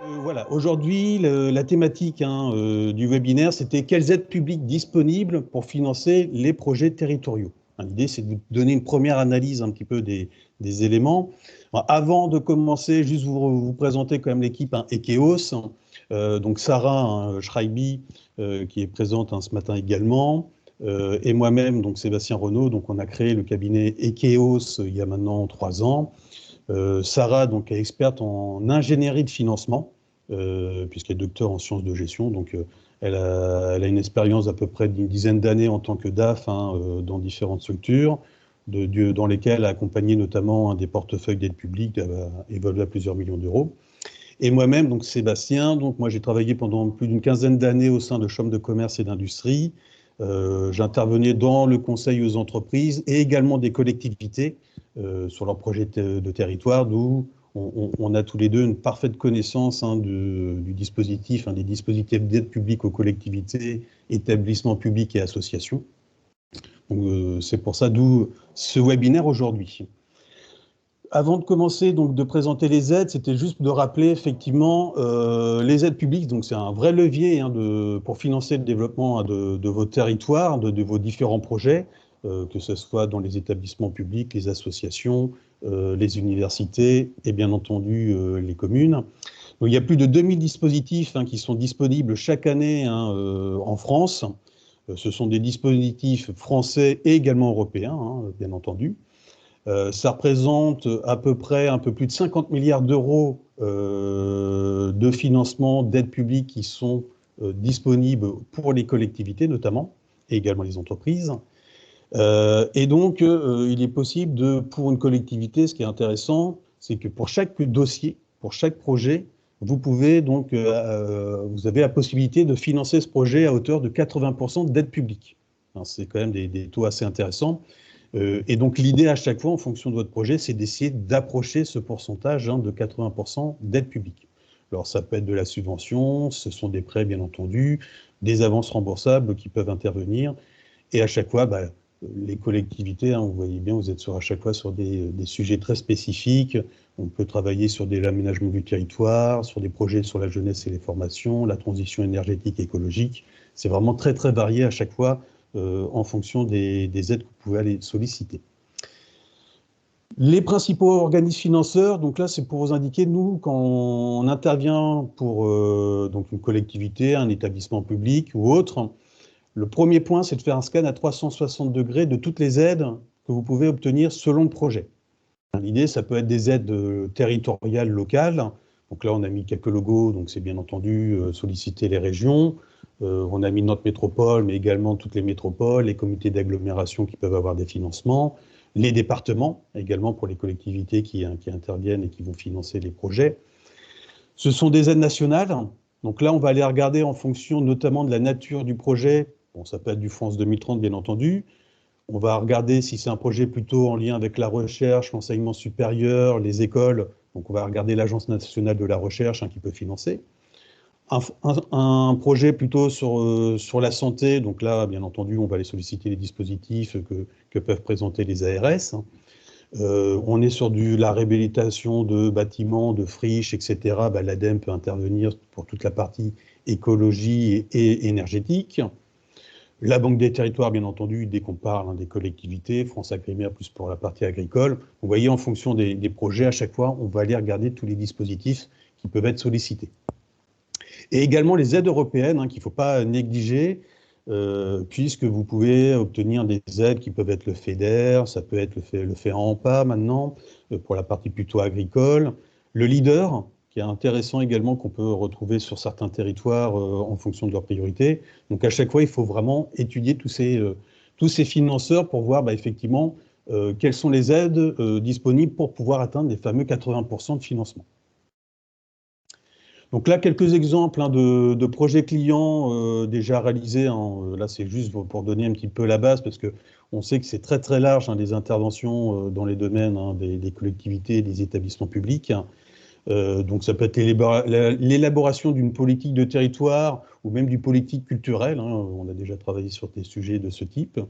Voilà, aujourd'hui, la thématique du webinaire, c'était quelles aides publiques disponibles pour financer les projets territoriaux. L'idée, c'est de donner une première analyse un petit peu des éléments. Alors, avant de commencer, juste vous présenter quand même l'équipe Ekeos. Donc Sarah Schreiby, qui est présente ce matin également, et moi-même, donc Sébastien Renaud. Donc on a créé le cabinet Ekeos il y a maintenant 3 ans. Sarah donc, est experte en ingénierie de financement, puisqu'elle est docteur en sciences de gestion. Donc, elle a une expérience d'à peu près d'une dizaine d'années en tant que DAF dans différentes structures, dans lesquelles elle a accompagné notamment des portefeuilles d'aide publique évalués à plusieurs millions d'euros. Et moi-même, donc Sébastien, donc moi j'ai travaillé pendant plus d'une quinzaine d'années au sein de chambres de commerce et d'industrie. J'intervenais dans le conseil aux entreprises et également des collectivités sur leurs projets de territoire, d'où on a tous les deux une parfaite connaissance du dispositif, des dispositifs d'aide publique aux collectivités, établissements publics et associations. Donc c'est pour ça d'où ce webinaire aujourd'hui. Avant de commencer donc de présenter les aides, c'était juste de rappeler effectivement les aides publiques. Donc c'est un vrai levier pour financer le développement de vos territoires, de vos différents projets, que ce soit dans les établissements publics, les associations, les universités et bien entendu les communes. Donc, il y a plus de 2000 dispositifs qui sont disponibles chaque année en France. Ce sont des dispositifs français et également européens, bien entendu. Ça représente à peu près un peu plus de 50 milliards d'euros de financement d'aide publique qui sont disponibles pour les collectivités notamment, et également les entreprises. Et donc, il est possible pour une collectivité, ce qui est intéressant, c'est que pour chaque dossier, pour chaque projet, vous pouvez donc, vous avez la possibilité de financer ce projet à hauteur de 80% d'aide publique. C'est quand même des taux assez intéressants. Et donc l'idée à chaque fois, en fonction de votre projet, c'est d'essayer d'approcher ce pourcentage de 80% d'aide publique. Alors ça peut être de la subvention, ce sont des prêts bien entendu, des avances remboursables qui peuvent intervenir. Et à chaque fois, les collectivités, vous voyez bien, vous êtes à chaque fois sur des sujets très spécifiques. On peut travailler sur l'aménagement du territoire, sur des projets sur la jeunesse et les formations, la transition énergétique et écologique. C'est vraiment très très varié à chaque fois en fonction des aides que vous pouvez aller solliciter. Les principaux organismes financeurs, donc là c'est pour vous indiquer, nous, quand on intervient pour donc une collectivité, un établissement public ou autre, le premier point, c'est de faire un scan à 360 degrés de toutes les aides que vous pouvez obtenir selon le projet. L'idée, ça peut être des aides territoriales locales. Donc là, on a mis quelques logos, donc c'est bien entendu solliciter les régions. On a mis notre métropole, mais également toutes les métropoles, les comités d'agglomération qui peuvent avoir des financements, les départements, également pour les collectivités qui interviennent et qui vont financer les projets. Ce sont des aides nationales. Donc là, on va aller regarder en fonction notamment de la nature du projet. Bon, ça peut être du France 2030, bien entendu. On va regarder si c'est un projet plutôt en lien avec la recherche, l'enseignement supérieur, les écoles. Donc on va regarder l'Agence nationale de la recherche qui peut financer. Un projet plutôt sur la santé, donc là, bien entendu, on va aller solliciter les dispositifs que peuvent présenter les ARS. On est sur la réhabilitation de bâtiments, de friches, etc. L'ADEME peut intervenir pour toute la partie écologie et énergétique. La Banque des territoires, bien entendu, dès qu'on parle des collectivités, France Agrimaire plus pour la partie agricole. Vous voyez, en fonction des projets, à chaque fois, on va aller regarder tous les dispositifs qui peuvent être sollicités. Et également les aides européennes, qu'il ne faut pas négliger, puisque vous pouvez obtenir des aides qui peuvent être le FEDER, ça peut être le FEAMPA maintenant, pour la partie plutôt agricole. Le LEADER, qui est intéressant également, qu'on peut retrouver sur certains territoires en fonction de leurs priorités. Donc à chaque fois, il faut vraiment étudier tous ces financeurs pour voir effectivement quelles sont les aides disponibles pour pouvoir atteindre les fameux 80% de financement. Donc là, quelques exemples de projets clients déjà réalisés. Là, c'est juste pour donner un petit peu la base, parce qu'on sait que c'est très très large, des interventions dans les domaines des collectivités, des établissements publics. Donc ça peut être l'élaboration d'une politique de territoire ou même d'une politique culturelle. On a déjà travaillé sur des sujets de ce type.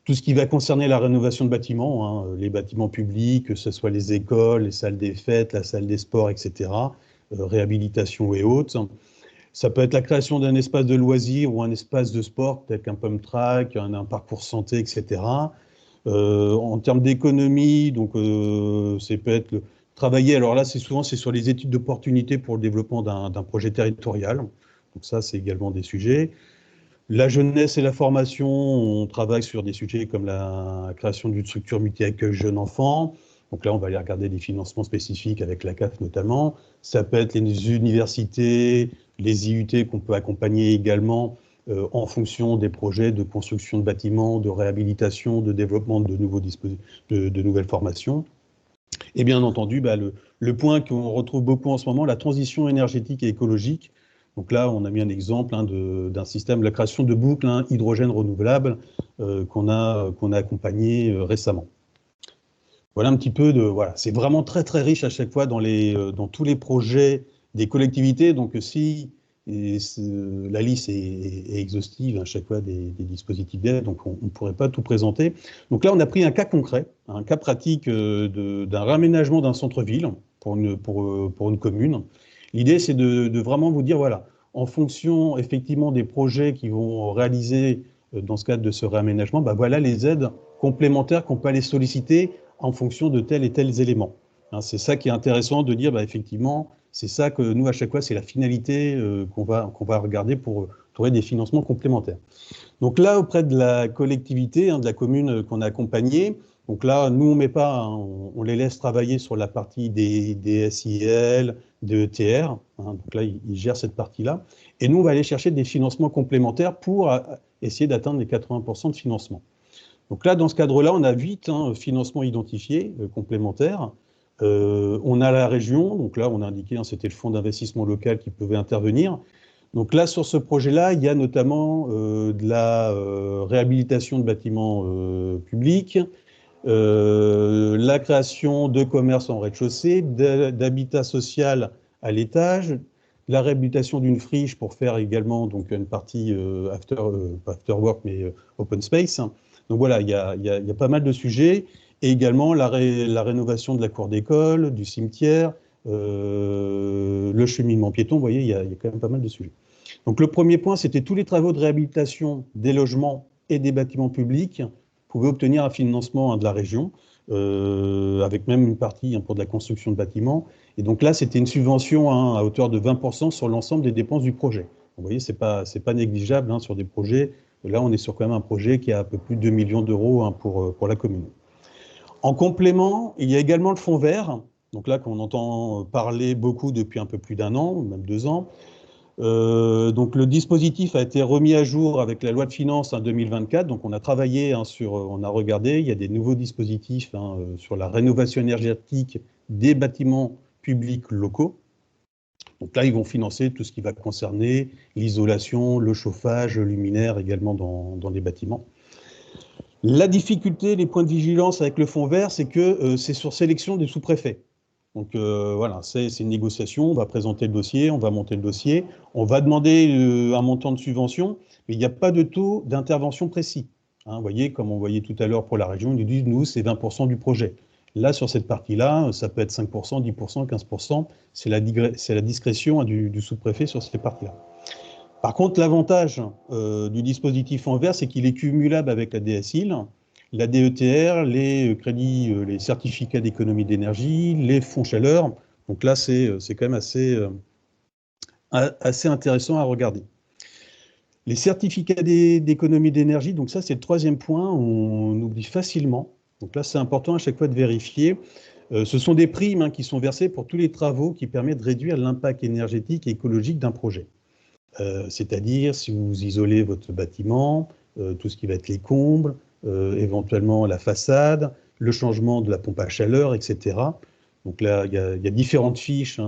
Tout ce qui va concerner la rénovation de bâtiments, les bâtiments publics, que ce soit les écoles, les salles des fêtes, la salle des sports, etc. réhabilitation et autres. Ça peut être la création d'un espace de loisirs ou un espace de sport, tel qu'un pump track, un parcours santé, etc. En termes d'économie, donc ça peut être travailler. Alors là, c'est sur les études d'opportunité pour le développement d'un projet territorial. Donc ça, c'est également des sujets. La jeunesse et la formation, on travaille sur des sujets comme la création d'une structure multi-accueil jeunes enfants. Donc là, on va aller regarder des financements spécifiques avec la CAF notamment. Ça peut être les universités, les IUT qu'on peut accompagner également en fonction des projets de construction de bâtiments, de réhabilitation, de développement de nouvelles formations. Et bien entendu, le point qu'on retrouve beaucoup en ce moment, la transition énergétique et écologique. Donc là, on a mis un exemple d'un système, la création de boucles hydrogène renouvelable qu'on a accompagné récemment. Voilà un petit peu voilà, c'est vraiment très très riche à chaque fois dans tous les projets des collectivités. Donc si la liste est exhaustive à chaque fois des dispositifs d'aide, donc on ne pourrait pas tout présenter. Donc là, on a pris un cas concret, un cas pratique d'un réaménagement d'un centre-ville pour une commune. L'idée, c'est de vraiment vous dire, voilà, en fonction effectivement des projets qui vont réaliser dans ce cadre de ce réaménagement, voilà les aides complémentaires qu'on peut aller solliciter en fonction de tels et tels éléments. C'est ça qui est intéressant de dire, effectivement, c'est ça que nous, à chaque fois, c'est la finalité qu'on va regarder pour trouver des financements complémentaires. Donc là, auprès de la collectivité, de la commune qu'on a accompagnée, donc là, nous, on met pas, on les laisse travailler sur la partie des SIL, des ETR, donc là, ils gèrent cette partie-là. Et nous, on va aller chercher des financements complémentaires pour essayer d'atteindre les 80% de financement. Donc là, dans ce cadre-là, on a 8 financements identifiés complémentaires. On a la région, donc là, on a indiqué, c'était le fonds d'investissement local qui pouvait intervenir. Donc là, sur ce projet-là, il y a notamment de la réhabilitation de bâtiments publics, la création de commerces en rez-de-chaussée, d'habitat social à l'étage, la réhabilitation d'une friche pour faire également donc, une partie pas after work, mais open space. Donc voilà, il y a pas mal de sujets. Et également la rénovation de la cour d'école, du cimetière, le cheminement piéton. Vous voyez, il y a quand même pas mal de sujets. Donc le premier point, c'était tous les travaux de réhabilitation des logements et des bâtiments publics pouvaient obtenir un financement de la région, avec même une partie pour de la construction de bâtiments. Et donc là, c'était une subvention à hauteur de 20% sur l'ensemble des dépenses du projet. Vous voyez, c'est pas négligeable sur des projets. Là, on est sur quand même un projet qui a un peu plus de 2 millions d'euros pour la commune. En complément, il y a également le fonds vert, donc là qu'on entend parler beaucoup depuis un peu plus d'1 an, même 2 ans. Donc le dispositif a été remis à jour avec la loi de finances 2024. Donc on a travaillé on a regardé, il y a des nouveaux dispositifs sur la rénovation énergétique des bâtiments publics locaux. Donc là, ils vont financer tout ce qui va concerner l'isolation, le chauffage, le luminaire également dans les bâtiments. La difficulté, les points de vigilance avec le fonds vert, c'est que c'est sur sélection des sous-préfets. Donc voilà, c'est une négociation, on va présenter le dossier, on va monter le dossier, on va demander un montant de subvention, mais il n'y a pas de taux d'intervention précis. Vous voyez, comme on voyait tout à l'heure pour la région, ils nous disent, nous, c'est 20% du projet. Là, sur cette partie-là, ça peut être 5%, 10%, 15%, c'est la discrétion du sous-préfet sur ces parties-là. Par contre, l'avantage du dispositif en vert, c'est qu'il est cumulable avec la DSIL, la DETR, les crédits, les certificats d'économie d'énergie, les fonds chaleur. Donc là, c'est quand même assez intéressant à regarder. Les certificats d'économie d'énergie, donc ça, c'est le troisième point, on oublie facilement. Donc là, c'est important à chaque fois de vérifier. Ce sont des primes qui sont versées pour tous les travaux qui permettent de réduire l'impact énergétique et écologique d'un projet. C'est-à-dire si vous isolez votre bâtiment, tout ce qui va être les combles, éventuellement la façade, le changement de la pompe à chaleur, etc. Donc là, il y a différentes fiches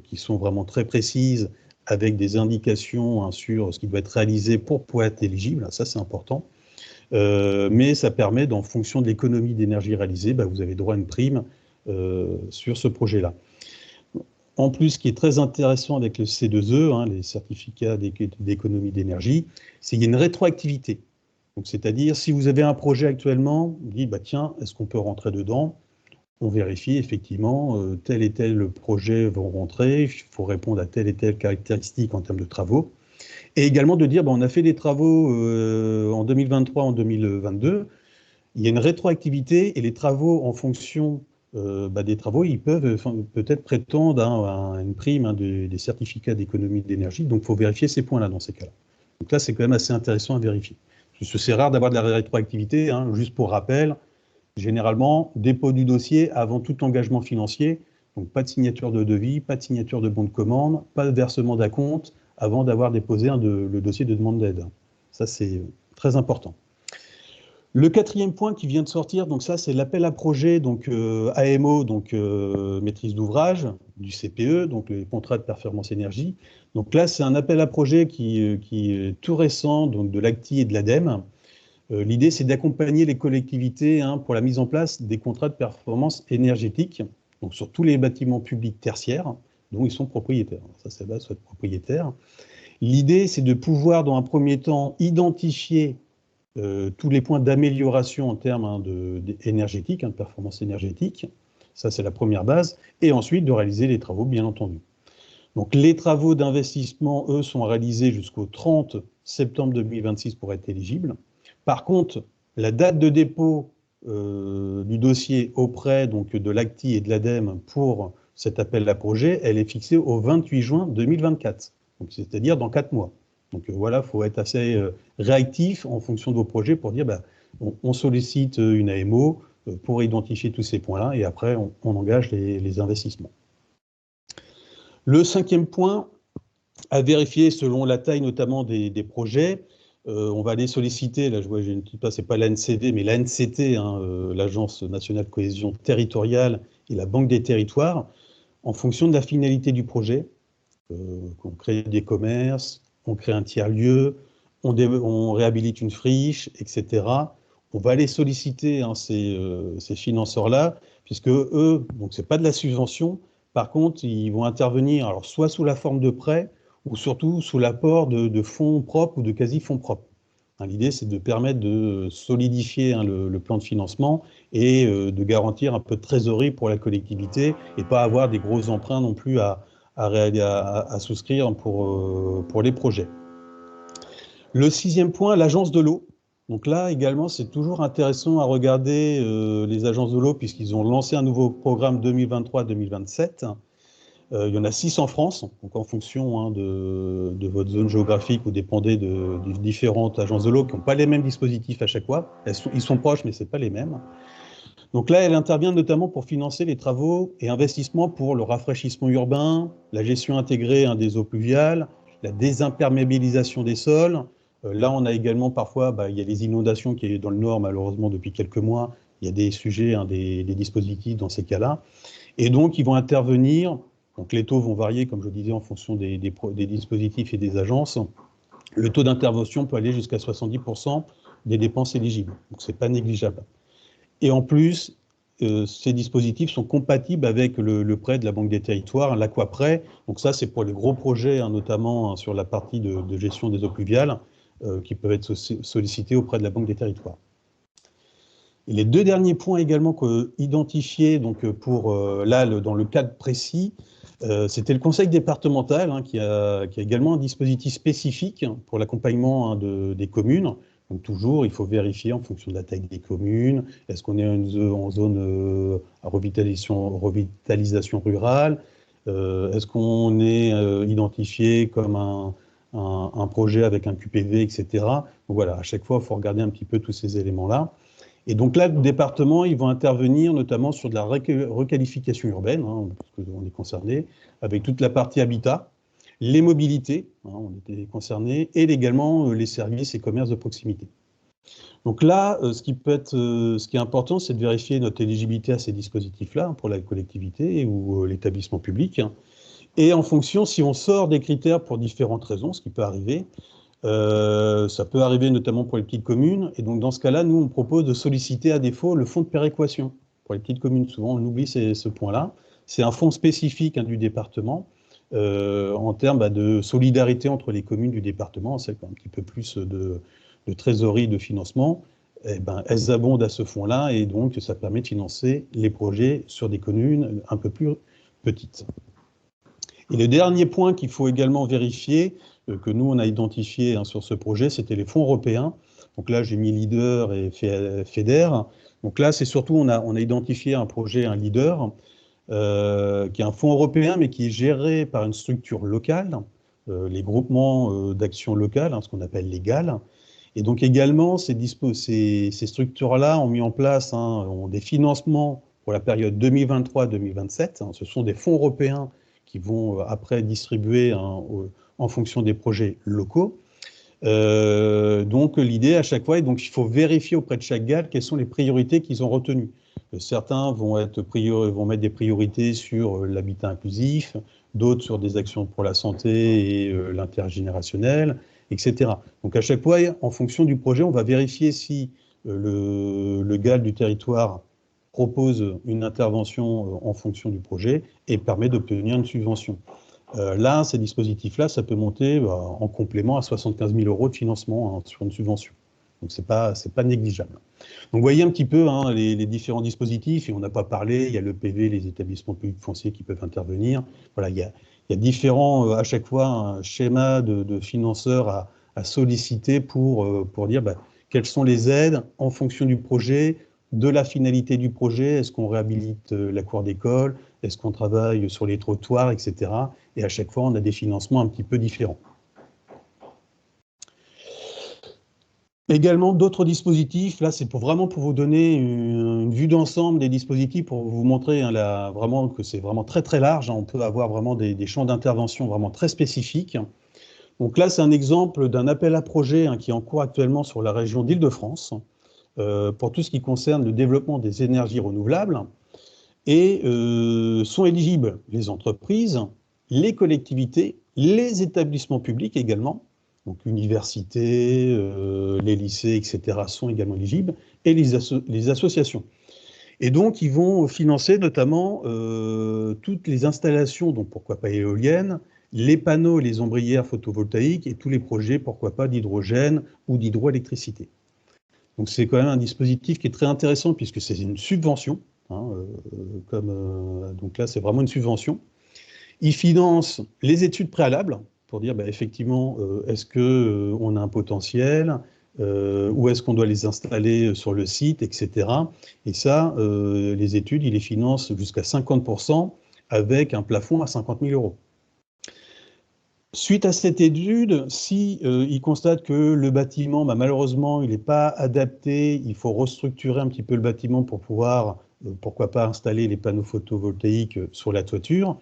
qui sont vraiment très précises avec des indications sur ce qui doit être réalisé pour pouvoir être éligible. Ça, c'est important. Mais ça permet, en fonction de l'économie d'énergie réalisée, vous avez droit à une prime sur ce projet-là. En plus, ce qui est très intéressant avec le C2E, les certificats d'économie d'énergie, c'est qu'il y a une rétroactivité. Donc, c'est-à-dire, si vous avez un projet actuellement, vous dites, tiens, est-ce qu'on peut rentrer dedans? on vérifie effectivement tel et tel projet vont rentrer, il faut répondre à telle et telle caractéristique en termes de travaux. Et également de dire, on a fait des travaux en 2023, en 2022, il y a une rétroactivité et les travaux en fonction des travaux, ils peuvent peut-être prétendre à une prime des certificats d'économie d'énergie. Donc, il faut vérifier ces points-là dans ces cas-là. Donc là, c'est quand même assez intéressant à vérifier. Parce que c'est rare d'avoir de la rétroactivité. Juste pour rappel, généralement, dépôt du dossier avant tout engagement financier. Donc, pas de signature de devis, pas de signature de bon de commande, pas de versement d'acompte avant d'avoir déposé le dossier de demande d'aide. Ça, c'est très important. Le quatrième point qui vient de sortir, donc ça, c'est l'appel à projet, donc AMO, donc maîtrise d'ouvrage, du CPE, donc le contrat de performance énergie. Donc là, c'est un appel à projet qui est tout récent, donc de l'ACTI et de l'ADEME. L'idée, c'est d'accompagner les collectivités pour la mise en place des contrats de performance énergétique, donc sur tous les bâtiments publics tertiaires dont ils sont propriétaires. Ça, c'est là, soit propriétaire. L'idée, c'est de pouvoir, dans un premier temps, identifier tous les points d'amélioration en termes énergétiques, de performance énergétique. Ça, c'est la première base. Et ensuite, de réaliser les travaux, bien entendu. Donc, les travaux d'investissement, eux, sont réalisés jusqu'au 30 septembre 2026 pour être éligibles. Par contre, la date de dépôt du dossier auprès de l'ACTI et de l'ADEME pour cet appel à projet, elle est fixée au 28 juin 2024, c'est-à-dire dans 4 mois. Donc voilà, il faut être assez réactif en fonction de vos projets pour dire on sollicite une AMO pour identifier tous ces points-là et après on engage les investissements. Le cinquième point, à vérifier selon la taille notamment des projets, on va aller solliciter, là je vois, j'ai une petite c'est pas l'ANCD, mais l'ANCT, l'Agence nationale de cohésion territoriale et la Banque des territoires, en fonction de la finalité du projet. On crée des commerces, on crée un tiers-lieu, on réhabilite une friche, etc. On va aller solliciter ces financeurs-là, puisque eux, donc c'est pas de la subvention, par contre, ils vont intervenir alors soit sous la forme de prêts, ou surtout sous l'apport de fonds propres ou de quasi-fonds propres. L'idée, c'est de permettre de solidifier le plan de financement et de garantir un peu de trésorerie pour la collectivité et pas avoir des gros emprunts non plus à souscrire pour les projets. Le sixième point, l'agence de l'eau. Donc là, également, c'est toujours intéressant à regarder les agences de l'eau puisqu'ils ont lancé un nouveau programme 2023-2027. Il y en a 6 en France, donc en fonction de votre zone géographique, vous dépendez de différentes agences de l'eau qui n'ont pas les mêmes dispositifs à chaque fois. Ils sont proches, mais ce n'est pas les mêmes. Donc là, elle intervient notamment pour financer les travaux et investissements pour le rafraîchissement urbain, la gestion intégrée des eaux pluviales, la désimperméabilisation des sols. Là, on a également parfois, il y a les inondations qui est dans le Nord, malheureusement, depuis quelques mois. Il y a des sujets, des dispositifs dans ces cas-là. Et donc, ils vont intervenir. Donc, les taux vont varier, comme je disais, en fonction des dispositifs et des agences. Le taux d'intervention peut aller jusqu'à 70% des dépenses éligibles. Donc, ce n'est pas négligeable. Et en plus, ces dispositifs sont compatibles avec le prêt de la Banque des territoires, l'Aquaprêt. Donc ça, c'est pour les gros projets, notamment sur la partie de gestion des eaux pluviales, qui peuvent être sollicités auprès de la Banque des territoires. Et les 2 derniers points également identifiés donc pour dans le cadre précis, c'était le conseil départemental qui a également un dispositif spécifique pour l'accompagnement des communes. Donc toujours, il faut vérifier en fonction de la taille des communes, est-ce qu'on est en zone à revitalisation rurale, est-ce qu'on est identifié comme un projet avec un QPV, etc. Donc voilà, à chaque fois, il faut regarder un petit peu tous ces éléments-là. Et donc là, le département, ils vont intervenir notamment sur de la requalification urbaine, parce qu'on est concerné, avec toute la partie habitat, les mobilités, on était concernés, et également les services et commerces de proximité. Donc là, ce qui est important, c'est de vérifier notre éligibilité à ces dispositifs-là pour la collectivité ou l'établissement public. Et en fonction, si on sort des critères pour différentes raisons, ce qui peut arriver, ça peut arriver notamment pour les petites communes. Et donc dans ce cas-là, nous, on propose de solliciter à défaut le fonds de péréquation. Pour les petites communes, souvent, on oublie ce point-là. C'est un fonds spécifique du département. En termes de solidarité entre les communes du département, c'est un petit peu plus de trésorerie, de financement. eh ben, elles abondent à ce fonds-là et donc ça permet de financer les projets sur des communes un peu plus petites. Et le dernier point qu'il faut également vérifier, que nous on a identifié sur ce projet, c'était les fonds européens. Donc là j'ai mis Leader et FEDER. Donc là c'est surtout, on a identifié un projet, un Leader, qui est un fonds européen mais qui est géré par une structure locale, les groupements d'action locale, ce qu'on appelle les GAL. Et donc également, ces structures-là ont mis en place ont des financements pour la période 2023-2027. Ce sont des fonds européens qui vont après distribuer en fonction des projets locaux. Donc l'idée à chaque fois, et donc il faut vérifier auprès de chaque GAL quelles sont les priorités qu'ils ont retenues. Certains vont mettre des priorités sur l'habitat inclusif, d'autres sur des actions pour la santé et l'intergénérationnel, etc. Donc à chaque fois, en fonction du projet, on va vérifier si le GAL du territoire propose une intervention en fonction du projet et permet d'obtenir une subvention. Là, ces dispositifs-là, ça peut monter en complément à 75 000 € de financement sur une subvention. Donc c'est pas négligeable. Donc vous voyez un petit peu les différents dispositifs, et on n'a pas parlé, il y a le PV, les établissements publics fonciers qui peuvent intervenir. Voilà, il y a différents, à chaque fois, un schéma de financeurs à solliciter pour dire quelles sont les aides en fonction du projet, de la finalité du projet. Est-ce qu'on réhabilite la cour d'école? Est-ce qu'on travaille sur les trottoirs, etc. Et à chaque fois, on a des financements un petit peu différents. Également, d'autres dispositifs, là, c'est vraiment pour vous donner une vue d'ensemble des dispositifs, pour vous montrer vraiment que c'est vraiment très très large. On peut avoir vraiment des champs d'intervention vraiment très spécifiques. Donc là, c'est un exemple d'un appel à projet qui est en cours actuellement sur la région d'Île-de-France, pour tout ce qui concerne le développement des énergies renouvelables. Et sont éligibles les entreprises, les collectivités, les établissements publics également, donc universités, les lycées, etc. sont également éligibles, et les associations. Et donc, ils vont financer notamment toutes les installations, donc pourquoi pas éoliennes, les panneaux et les ombrières photovoltaïques, et tous les projets, pourquoi pas, d'hydrogène ou d'hydroélectricité. Donc c'est quand même un dispositif qui est très intéressant, puisque c'est une subvention, donc là c'est vraiment une subvention. Ils financent les études préalables, pour dire effectivement, est-ce qu'on a un potentiel, où est-ce qu'on doit les installer sur le site, etc. Et ça, les études, ils les financent jusqu'à 50% avec un plafond à 50 000 €. Suite à cette étude, si ils constatent que le bâtiment, malheureusement, il n'est pas adapté, il faut restructurer un petit peu le bâtiment pour pouvoir, pourquoi pas, installer les panneaux photovoltaïques sur la toiture.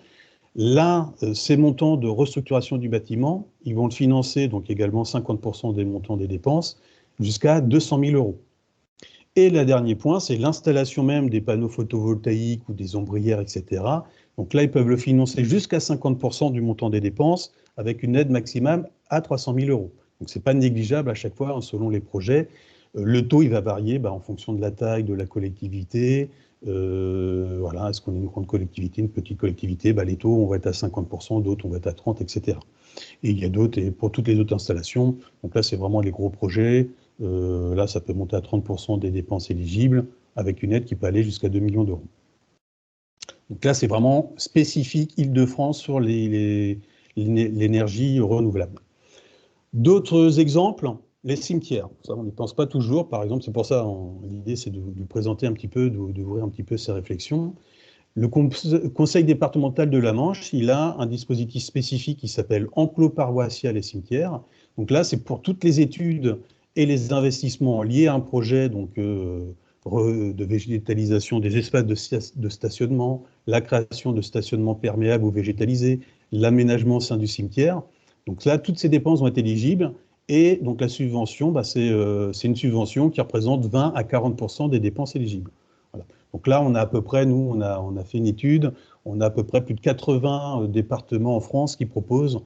Là, ces montants de restructuration du bâtiment, ils vont le financer, donc également 50% des montants des dépenses, jusqu'à 200 000 €. Et le dernier point, c'est l'installation même des panneaux photovoltaïques ou des ombrières, etc. Donc là, ils peuvent le financer jusqu'à 50% du montant des dépenses, avec une aide maximale à 300 000 €. Donc ce n'est pas négligeable à chaque fois, selon les projets. Le taux, il va varier en fonction de la taille de la collectivité. Voilà, est-ce qu'on est une grande collectivité, une petite collectivité, les taux, on va être à 50%, d'autres, on va être à 30%, etc. Et il y a d'autres, et pour toutes les autres installations, donc là, c'est vraiment les gros projets. Là, ça peut monter à 30% des dépenses éligibles, avec une aide qui peut aller jusqu'à 2 millions d'euros. Donc là, c'est vraiment spécifique Île-de-France sur l'énergie renouvelable. D'autres exemples, les cimetières. Ça, on n'y pense pas toujours, par exemple, c'est pour ça, l'idée, c'est de vous présenter un petit peu, d'ouvrir un petit peu ces réflexions. Le conseil départemental de la Manche, il a un dispositif spécifique qui s'appelle enclos paroissial et cimetières. Donc là, c'est pour toutes les études et les investissements liés à un projet, donc de végétalisation des espaces de stationnement, la création de stationnements perméables ou végétalisés, l'aménagement au sein du cimetière. Donc là, toutes ces dépenses vont être éligibles. Et donc la subvention, c'est une subvention qui représente 20 à 40% des dépenses éligibles. Voilà. Donc là, on a à peu près, nous, on a fait une étude, on a à peu près plus de 80 départements en France qui proposent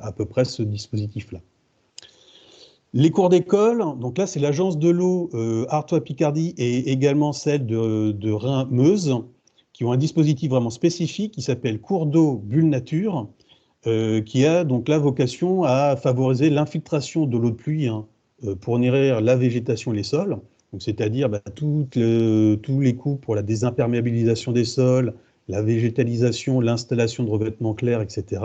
à peu près ce dispositif-là. Les cours d'école, donc là, c'est l'agence de l'eau Artois-Picardie et également celle de Rhin-Meuse, qui ont un dispositif vraiment spécifique qui s'appelle cours d'eau bulle nature, qui a donc la vocation à favoriser l'infiltration de l'eau de pluie pour nourrir la végétation et les sols. Donc, c'est-à-dire tous les coûts pour la désimperméabilisation des sols, la végétalisation, l'installation de revêtements clairs, etc.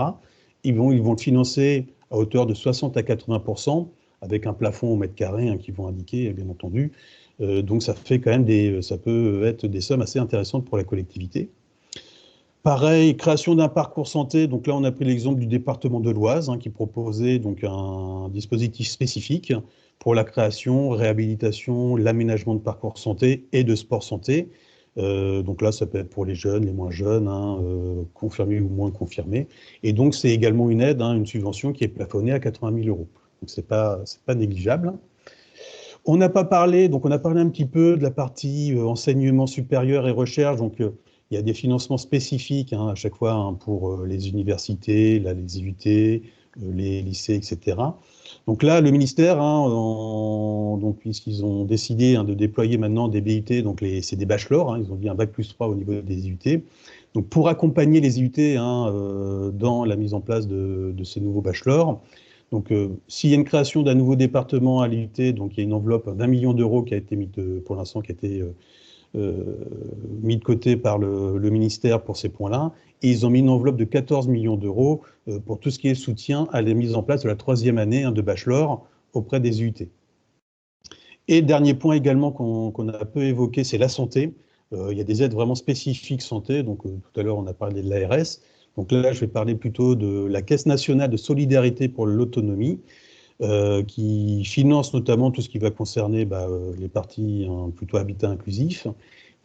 Ils vont le financer à hauteur de 60 à 80%, avec un plafond au mètre carré qu'ils vont indiquer, bien entendu. Donc ça fait quand même ça peut être des sommes assez intéressantes pour la collectivité. Pareil, création d'un parcours santé. Donc là, on a pris l'exemple du département de l'Oise, qui proposait donc un dispositif spécifique pour la création, réhabilitation, l'aménagement de parcours santé et de sport santé. Donc là, ça peut être pour les jeunes, les moins jeunes, confirmés ou moins confirmés. Et donc, c'est également une aide, une subvention qui est plafonnée à 80 000 €. Donc, c'est pas négligeable. On n'a pas parlé, donc on a parlé un petit peu de la partie enseignement supérieur et recherche. Donc, il y a des financements spécifiques à chaque fois pour les universités, les IUT, les lycées, etc. Donc là, le ministère, puisqu'ils ont décidé de déployer maintenant des BUT, donc c'est des bachelors, ils ont dit un bac+3 au niveau des IUT. Donc pour accompagner les IUT dans la mise en place de ces nouveaux bachelors, donc s'il y a une création d'un nouveau département à l'IUT, donc il y a une enveloppe d'1 million d'euros qui a été mise pour l'instant, qui a été mis de côté par le ministère pour ces points-là, et ils ont mis une enveloppe de 14 millions d'euros pour tout ce qui est soutien à la mise en place de la 3e année de bachelor auprès des IUT. Et dernier point également qu'on a peu évoqué, c'est la santé. Il y a des aides vraiment spécifiques santé, donc tout à l'heure on a parlé de l'ARS, donc là je vais parler plutôt de la Caisse nationale de solidarité pour l'autonomie, qui finance notamment tout ce qui va concerner les parties plutôt habitat inclusif.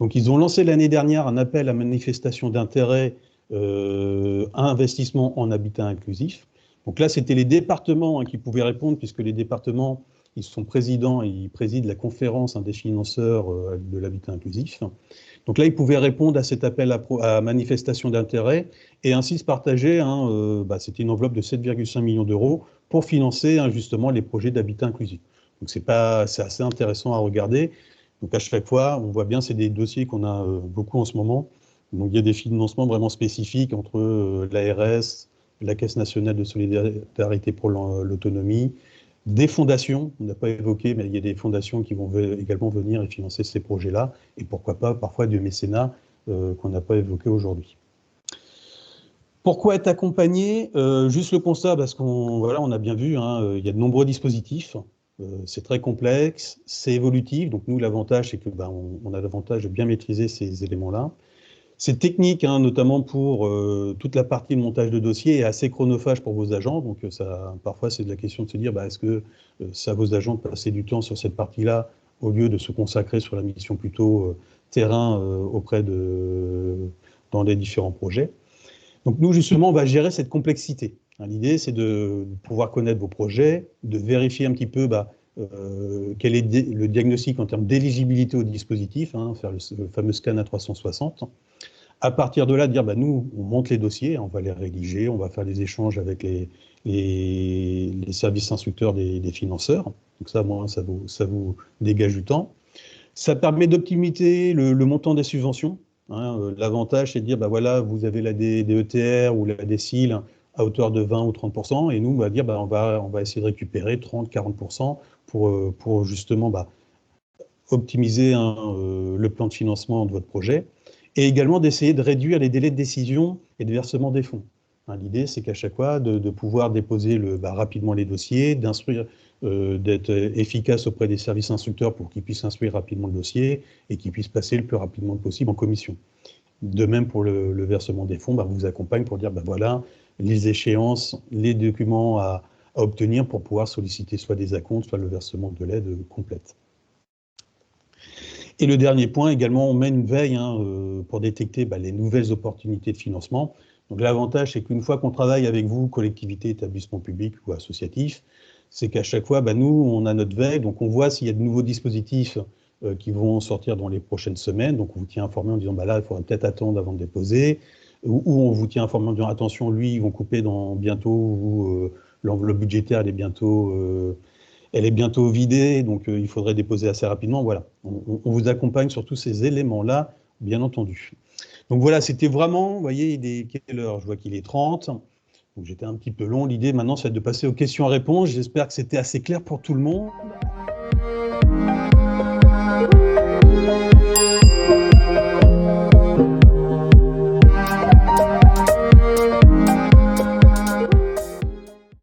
Donc ils ont lancé l'année dernière un appel à manifestation d'intérêt à investissement en habitat inclusif. Donc là, c'était les départements qui pouvaient répondre, puisque les départements, ils sont présidents et ils président la conférence des financeurs de l'habitat inclusif. Donc là, ils pouvaient répondre à cet appel à manifestation d'intérêt et ainsi se partager, c'était une enveloppe de 7,5 millions d'euros pour financer justement les projets d'habitat inclusif. Donc c'est assez intéressant à regarder. Donc à chaque fois, on voit bien, c'est des dossiers qu'on a beaucoup en ce moment. Donc il y a des financements vraiment spécifiques entre l'ARS, la Caisse nationale de solidarité pour l'autonomie, des fondations, on n'a pas évoqué, mais il y a des fondations qui vont également venir et financer ces projets-là, et pourquoi pas parfois du mécénat qu'on n'a pas évoqué aujourd'hui. Pourquoi être accompagné? Juste le constat, parce on a bien vu, il y a de nombreux dispositifs, c'est très complexe, c'est évolutif, donc nous l'avantage c'est que on a l'avantage de bien maîtriser ces éléments-là. C'est technique, notamment pour toute la partie de montage de dossier, et assez chronophage pour vos agents. Donc parfois, c'est de la question de se dire, est-ce que ça à vos agents de passer du temps sur cette partie-là, au lieu de se consacrer sur la mission plutôt terrain dans les différents projets. Donc nous, justement, on va gérer cette complexité. L'idée, c'est de pouvoir connaître vos projets, de vérifier un petit peu quel est le diagnostic en termes d'éligibilité au dispositif, faire le fameux scan à 360. À partir de là, dire, nous, on monte les dossiers, on va les rédiger, on va faire des échanges avec les services instructeurs des financeurs. Donc ça, ça vous dégage du temps. Ça permet d'optimiser le montant des subventions. L'avantage, c'est de dire, voilà, vous avez la DETR ou la DSIL à hauteur de 20 ou 30%, et nous, on va dire, on va essayer de récupérer 30-40% pour justement optimiser le plan de financement de votre projet, et également d'essayer de réduire les délais de décision et de versement des fonds. L'idée, c'est qu'à chaque fois, de pouvoir déposer rapidement les dossiers, d'instruire, d'être efficace auprès des services instructeurs pour qu'ils puissent instruire rapidement le dossier et qu'ils puissent passer le plus rapidement possible en commission. De même pour le versement des fonds, on vous accompagne pour dire, voilà, les échéances, les documents à obtenir pour pouvoir solliciter soit des acomptes, soit le versement de l'aide complète. Et le dernier point, également, on mène une veille pour détecter les nouvelles opportunités de financement. Donc l'avantage, c'est qu'une fois qu'on travaille avec vous, collectivité, établissement public ou associatif, c'est qu'à chaque fois, nous, on a notre veille, donc on voit s'il y a de nouveaux dispositifs qui vont sortir dans les prochaines semaines. Donc on vous tient informé en disant, là, il faudra peut-être attendre avant de déposer, ou on vous tient informé en disant, attention, lui, ils vont couper bientôt, l'enveloppe budgétaire, elle est bientôt vidée, donc il faudrait déposer assez rapidement. Voilà, on vous accompagne sur tous ces éléments-là, bien entendu. Donc voilà, c'était vraiment, vous voyez, il est quelle heure? Je vois qu'il est 30, donc j'étais un petit peu long. L'idée maintenant, c'est de passer aux questions-réponses. J'espère que c'était assez clair pour tout le monde.